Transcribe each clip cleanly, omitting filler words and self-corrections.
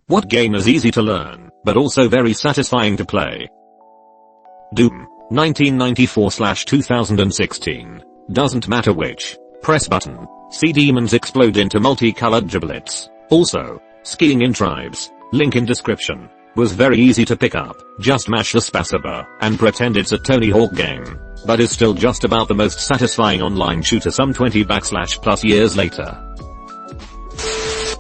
What game is easy to learn, but also very satisfying to play? Doom, 1994/2016. Doesn't matter which. Press button. See demons explode into multicolored giblets. Also, skiing in tribes. Link in description. Was very easy to pick up. Just mash the spacebar and pretend it's a Tony Hawk game. But is still just about the most satisfying online shooter some 20+ years later.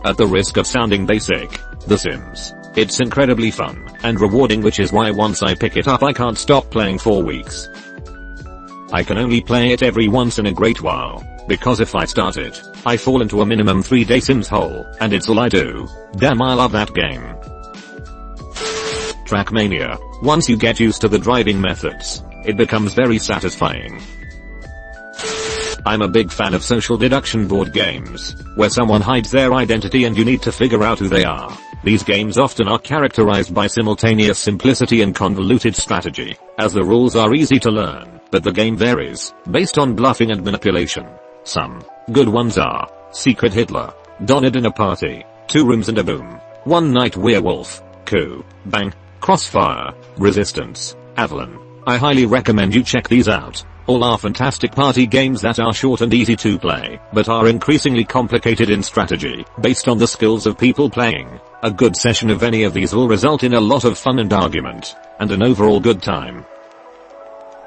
At the risk of sounding basic, The Sims. It's incredibly fun and rewarding, which is why once I pick it up I can't stop playing for weeks. I can only play it every once in a great while, because if I start it, I fall into a minimum 3-day Sims hole, and it's all I do. Damn, I love that game. Trackmania. Once you get used to the driving methods, it becomes very satisfying. I'm a big fan of social deduction board games, where someone hides their identity and you need to figure out who they are. These games often are characterized by simultaneous simplicity and convoluted strategy, as the rules are easy to learn, but the game varies, based on bluffing and manipulation. Some good ones are Secret Hitler, Donner Dinner Party, 2 Rooms and a Boom, One Night Werewolf, Coup, Bang, Crossfire, Resistance, Avalon. I highly recommend you check these out. All are fantastic party games that are short and easy to play, but are increasingly complicated in strategy, based on the skills of people playing. A good session of any of these will result in a lot of fun and argument, and an overall good time.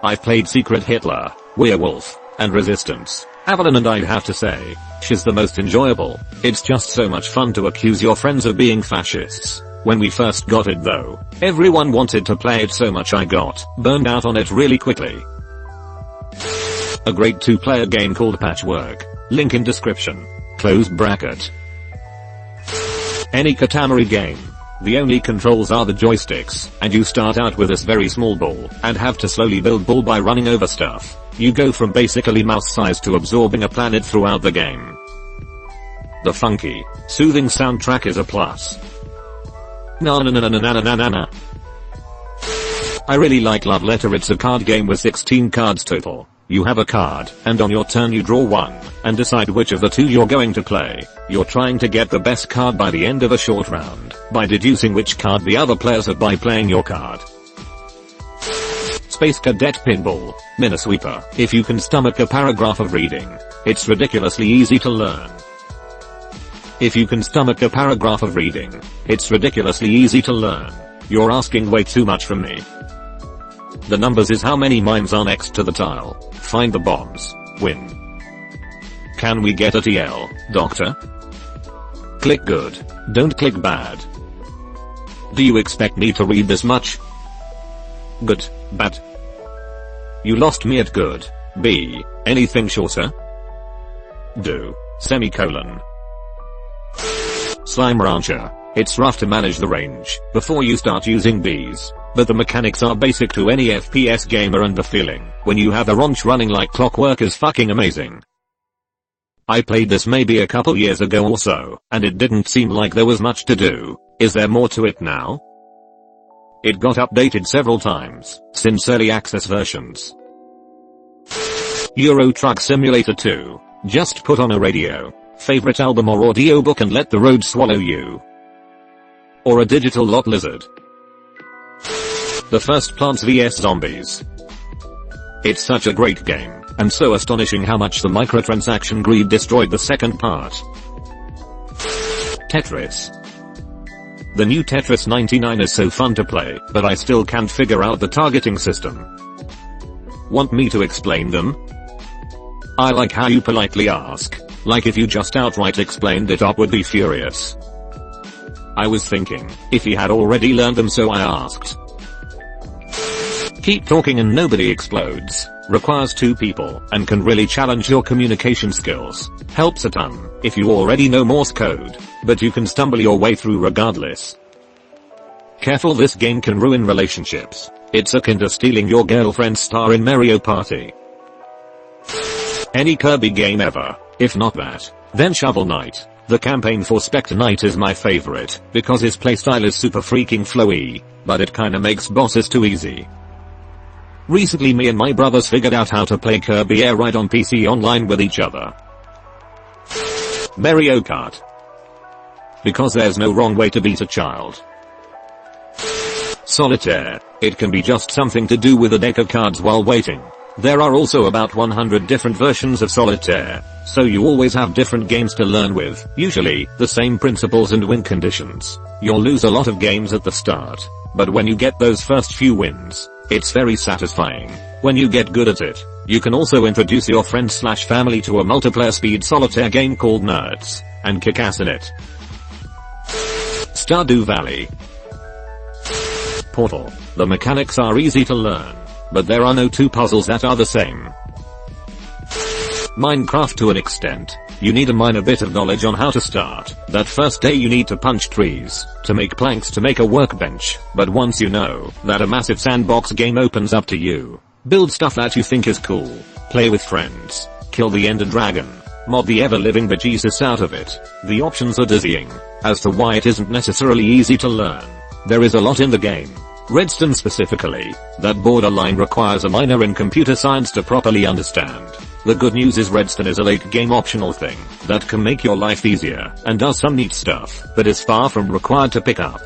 I've played Secret Hitler, Werewolf, and Resistance, Avalon, and I'd have to say, she's the most enjoyable. It's just so much fun to accuse your friends of being fascists. When we first got it though, everyone wanted to play it so much I got burned out on it really quickly. A great 2-player game called Patchwork. Link in description. Close bracket. Any Katamari game. The only controls are the joysticks, and you start out with this very small ball, and have to slowly build ball by running over stuff. You go from basically mouse size to absorbing a planet throughout the game. The funky, soothing soundtrack is a plus. Na na na na na na na na na. I really like Love Letter. It's a card game with 16 cards total. You have a card, and on your turn you draw one, and decide which of the 2 you're going to play. You're trying to get the best card by the end of a short round, by deducing which card the other players have by playing your card. Space Cadet Pinball, Minesweeper. If you can stomach a paragraph of reading, it's ridiculously easy to learn. If you can stomach a paragraph of reading, it's ridiculously easy to learn. You're asking way too much from me. The numbers is how many mines are next to the tile. Find the bombs. Win. Can we get a TL, doctor? Click good. Don't click bad. Do you expect me to read this much? Good, bad. You lost me at good. B. Anything shorter? Do. Semicolon. Slime Rancher. It's rough to manage the range before you start using bees, but the mechanics are basic to any FPS gamer, and the feeling when you have a ranch running like clockwork is fucking amazing. I played this maybe a couple years ago or so, and it didn't seem like there was much to do. Is there more to it now? It got updated several times since early access versions. Euro Truck Simulator 2. Just put on a radio, favorite album or audiobook and let the road swallow you. Or a digital lot lizard. The first Plants vs Zombies. It's such a great game, and so astonishing how much the microtransaction greed destroyed the second part. Tetris. The new Tetris 99 is so fun to play, but I still can't figure out the targeting system. Want me to explain them? I like how you politely ask, like if you just outright explained it I would be furious. I was thinking, if he had already learned them, so I asked. Keep talking and nobody explodes. Requires 2 people and can really challenge your communication skills. Helps a ton if you already know Morse code, but you can stumble your way through regardless. Careful, this game can ruin relationships. It's akin to stealing your girlfriend's star in Mario Party. Any Kirby game ever. If not that, then Shovel Knight. The campaign for Spectre Knight is my favorite, because his playstyle is super freaking flowy, but it kinda makes bosses too easy. Recently me and my brothers figured out how to play Kirby Air Ride on PC online with each other. Mario Kart. because there's no wrong way to beat a child. Solitaire. It can be just something to do with a deck of cards while waiting. There are also about 100 different versions of Solitaire, so you always have different games to learn with, usually the same principles and win conditions. You'll lose a lot of games at the start, but when you get those first few wins, it's very satisfying. When you get good at it, you can also introduce your friends/family to a multiplayer speed solitaire game called Nerds, and kick ass in it. Stardew Valley. Portal. The mechanics are easy to learn, but there are no two puzzles that are the same. Minecraft to an extent. You need a minor bit of knowledge on how to start. That first day you need to punch trees, to make planks to make a workbench, but once you know, that a massive sandbox game opens up to you. Build stuff that you think is cool, play with friends, kill the ender dragon, mod the ever-living bejesus out of it. The options are dizzying, as to why it isn't necessarily easy to learn. There is a lot in the game. Redstone specifically, that borderline requires a minor in computer science to properly understand. The good news is Redstone is a late game optional thing that can make your life easier and does some neat stuff, but is far from required to pick up.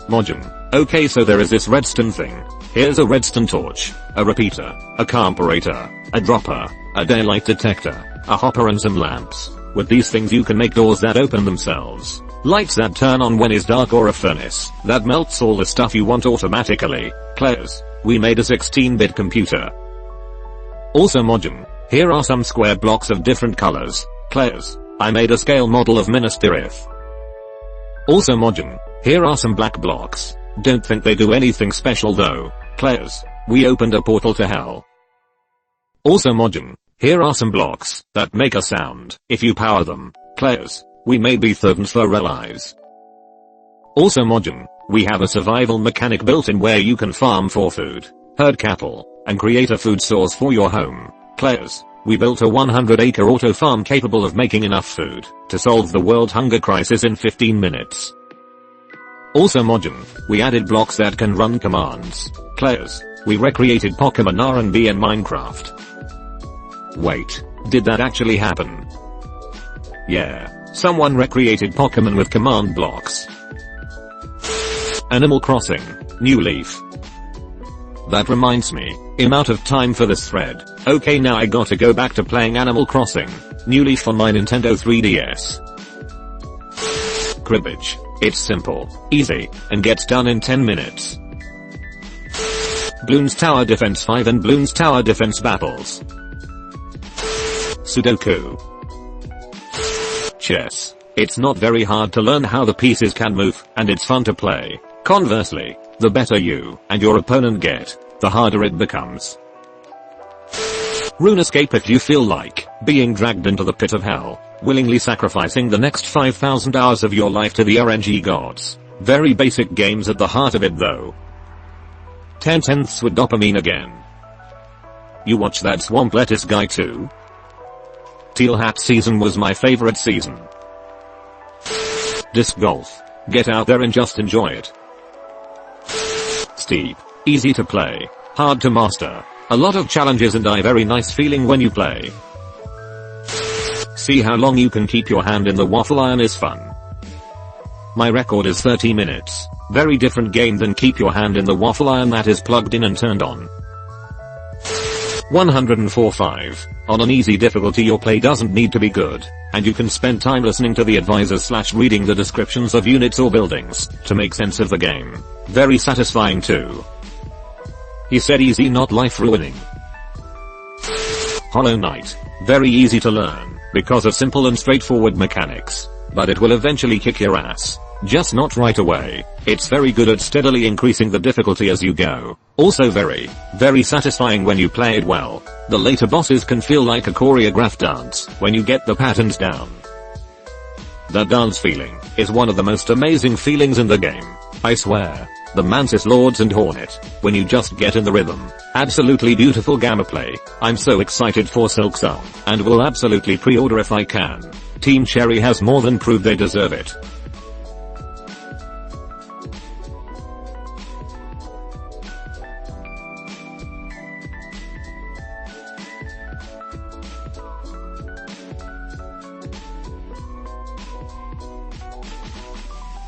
Mojang. Okay, so there is this redstone thing. Here's a redstone torch, a repeater, a comparator, a dropper, a daylight detector, a hopper and some lamps. With these things you can make doors that open themselves, lights that turn on when it's dark, or a furnace that melts all the stuff you want automatically. Players, we made a 16-bit computer. Also Mojang. Here are some square blocks of different colors. Players, I made a scale model of Minas Tirith. Also Mojang. Here are some black blocks. Don't think they do anything special though. Players, we opened a portal to hell. Also Mojang. Here are some blocks that make a sound if you power them. Players, we made Beethoven's Forellies. Also Mojang. We have a survival mechanic built in where you can farm for food, herd cattle, and create a food source for your home. Players, we built a 100-acre auto farm capable of making enough food to solve the world hunger crisis in 15 minutes. Also Mojang. We added blocks that can run commands. Players, we recreated Pokemon R&B in Minecraft. Wait, did that actually happen? Yeah, someone recreated Pokemon with command blocks. Animal Crossing, New Leaf. That reminds me, I'm out of time for this thread. Okay, now I gotta go back to playing Animal Crossing, New Leaf on my Nintendo 3DS. Cribbage. It's simple, easy, and gets done in 10 minutes. Bloons Tower Defense 5 and Bloons Tower Defense Battles. Sudoku. Chess. It's not very hard to learn how the pieces can move, and it's fun to play. Conversely, the better you and your opponent get, the harder it becomes. RuneScape. If you feel like being dragged into the pit of hell, willingly sacrificing the next 5,000 hours of your life to the RNG gods. Very basic games at the heart of it though. 10/10ths with dopamine again. You watch that swamp lettuce guy too? Teal Hat season was my favorite season. Disc golf. Get out there and just enjoy it. Steep. Easy to play, hard to master. A lot of challenges and a very nice feeling when you play. See how long you can keep your hand in the waffle iron is fun. My record is 30 minutes. Very different game than keep your hand in the waffle iron that is plugged in and turned on. 104.5. On an easy difficulty your play doesn't need to be good, and you can spend time listening to the advisors/reading the descriptions of units or buildings to make sense of the game. Very satisfying too. He said easy, not life ruining. Hollow Knight. Very easy to learn because of simple and straightforward mechanics, but it will eventually kick your ass. Just not right away. It's very good at steadily increasing the difficulty as you go. Also very, very satisfying when you play it well. The later bosses can feel like a choreographed dance when you get the patterns down. That dance feeling is one of the most amazing feelings in the game. I swear. The Mantis Lords and Hornet, when you just get in the rhythm. Absolutely beautiful gameplay. I'm so excited for Silksong, and will absolutely pre-order if I can. Team Cherry has more than proved they deserve it.